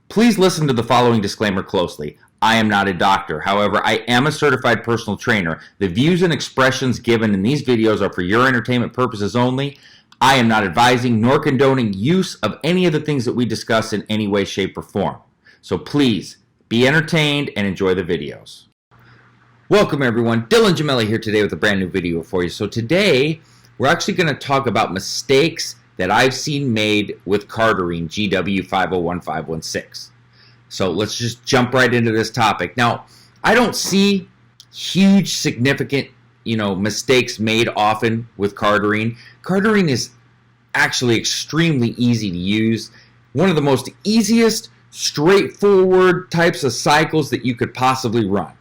Please listen to the following disclaimer closely. I am not a doctor. However, I am a certified personal trainer. The views and expressions given in these videos are for your entertainment purposes only. I am not advising nor condoning use of any of the things that we discuss in any way, shape, or form. So please be entertained and enjoy the videos. Welcome everyone. Dylan Gemelli here today with a brand new video for you. So today we're actually going to talk about mistakes that I've seen made with Cardarine GW-501516. So let's just jump right into this topic. Now, I don't see huge significant, mistakes made often with Cardarine. Cardarine is actually extremely easy to use. One of the most easiest, straightforward types of cycles that you could possibly run.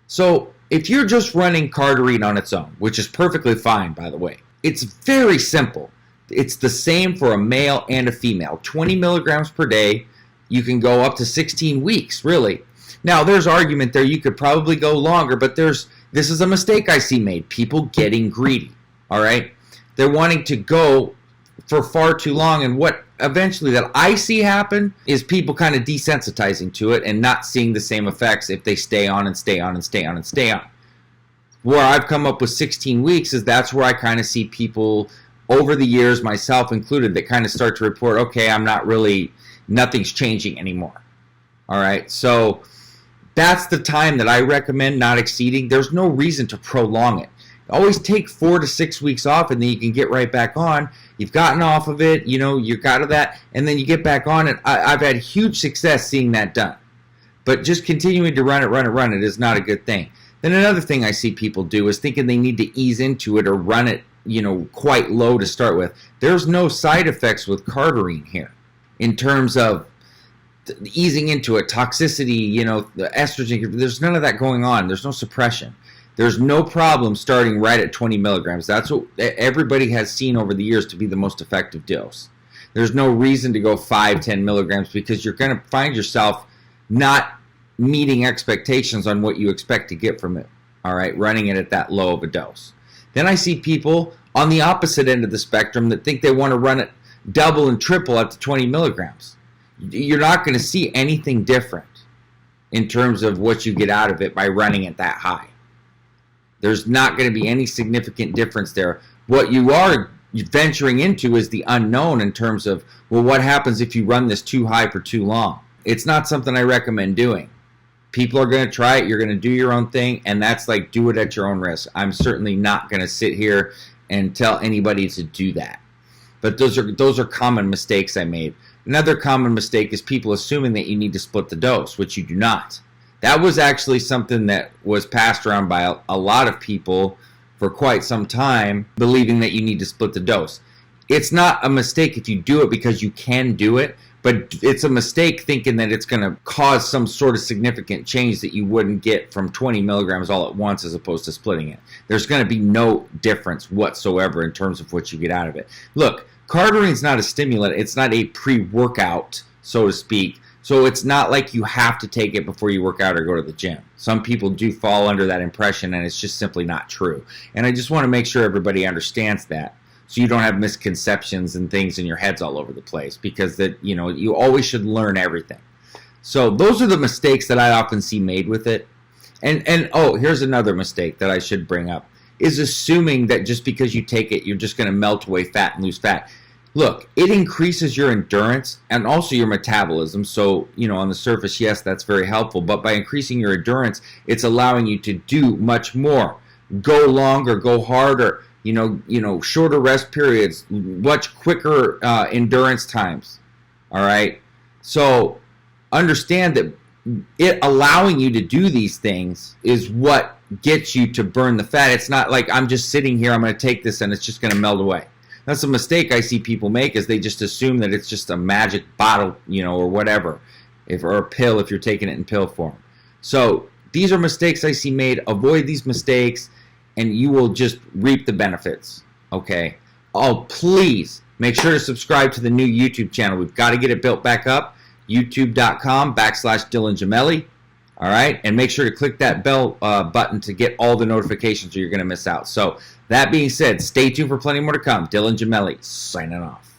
So if you're just running Cardarine on its own, which is perfectly fine, by the way, it's very simple. It's the same for a male and a female. 20 milligrams per day. You can go up to 16 weeks, really. Now, there's argument there. You could probably go longer, but this is a mistake I see made. People getting greedy, all right? They're wanting to go for far too long, and what eventually that I see happen is people kind of desensitizing to it and not seeing the same effects if they stay on and stay on and stay on and stay on. Where I've come up with 16 weeks is that's where I kind of see people over the years, myself included, that kind of start to report, okay, nothing's changing anymore. All right, so that's the time that I recommend not exceeding. There's no reason to prolong it. Always take 4 to 6 weeks off, and then you can get right back on. You've gotten off of it, you're out of that, and then you get back on it. I've had huge success seeing that done. But just continuing to run it is not a good thing. Then another thing I see people do is thinking they need to ease into it or run it quite low to start with. There's no side effects with Cardarine here in terms of easing into it, toxicity, the estrogen. There's none of that going on. There's no suppression. There's no problem starting right at 20 milligrams. That's what everybody has seen over the years to be the most effective dose. There's no reason to go 5, 10 milligrams because you're going to find yourself not meeting expectations on what you expect to get from it, all right, running it at that low of a dose. Then I see people on the opposite end of the spectrum that think they want to run it double and triple at the 20 milligrams. You're not going to see anything different in terms of what you get out of it by running it that high. There's not going to be any significant difference there. What you are venturing into is the unknown in terms of, well, what happens if you run this too high for too long? It's not something I recommend doing. People are going to try it. You're going to do your own thing, and that's like do it at your own risk. I'm certainly not going to sit here and tell anybody to do that. But those are common mistakes I made. Another common mistake is people assuming that you need to split the dose, which you do not. That was actually something that was passed around by a lot of people for quite some time, believing that you need to split the dose. It's not a mistake if you do it because you can do it, but it's a mistake thinking that it's going to cause some sort of significant change that you wouldn't get from 20 milligrams all at once as opposed to splitting it. There's going to be no difference whatsoever in terms of what you get out of it. Look, Cardarine's not a stimulant. It's not a pre-workout, so to speak. So it's not like you have to take it before you work out or go to the gym. Some people do fall under that impression, and it's just simply not true. And I just want to make sure everybody understands that, so you don't have misconceptions and things in your heads all over the place, because you always should learn everything. So those are the mistakes that I often see made with it. And here's another mistake that I should bring up, is assuming that just because you take it, you're just going to melt away fat and lose fat. Look, it increases your endurance and also your metabolism. So, on the surface, yes, that's very helpful. But by increasing your endurance, it's allowing you to do much more. Go longer, go harder, shorter rest periods, much quicker endurance times. All right? So understand that it allowing you to do these things is what gets you to burn the fat. It's not like I'm just sitting here, I'm going to take this and it's just going to melt away. That's a mistake I see people make, is they just assume that it's just a magic bottle, or whatever, or a pill if you're taking it in pill form. So these are mistakes I see made. Avoid these mistakes, and you will just reap the benefits, okay? Oh, please make sure to subscribe to the new YouTube channel. We've got to get it built back up, youtube.com/Dylan Gemelli. All right, and make sure to click that bell button to get all the notifications, or you're going to miss out. So that being said, stay tuned for plenty more to come. Dylan Gemelli signing off.